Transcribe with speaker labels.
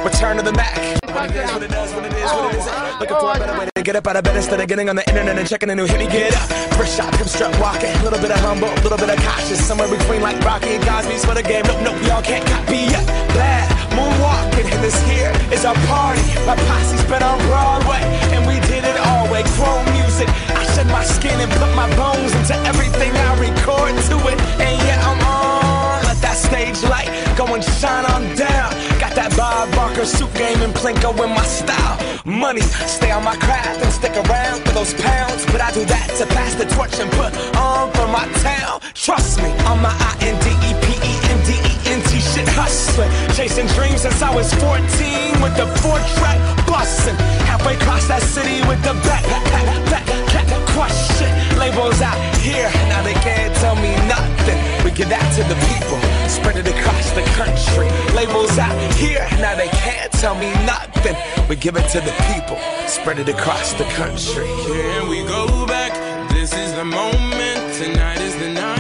Speaker 1: return to the Mac. What it is, what it does, what it is, what it isn't. Looking for a better way to get up out of bed instead of getting on the internet and checking a new hit. Me get up, first shot, come strut walking. A little bit of humble, a little bit of cautious. Somewhere between like Rocky and Cosby's for the game. Nope, nope, y'all can't copy yet. Bad moonwalking, and this here is our party. My posse's been on Broadway, and we did it all way. Chrome music, I shed my skin and put my bones into everything I record to it. And yeah, I'm on. Let that stage light go and shine on down. Got that Bob Barker suit game and Plinko in my style. Money, stay on my craft and stick around for those pounds. But I do that to pass the torch and put on for my town. Trust me, I'm my INDEPENDENT shit hustling. Chasing dreams since I was 14 with the 4-track bustin'. Halfway across that city with the back crush shit. Labels out here, now they can't tell me nothing. We give that to the people, spread it across the country. Labels out here, now they can't tell me nothing. We give it to the people, spread it across the country.
Speaker 2: Here we go back, this is the moment, tonight is the night.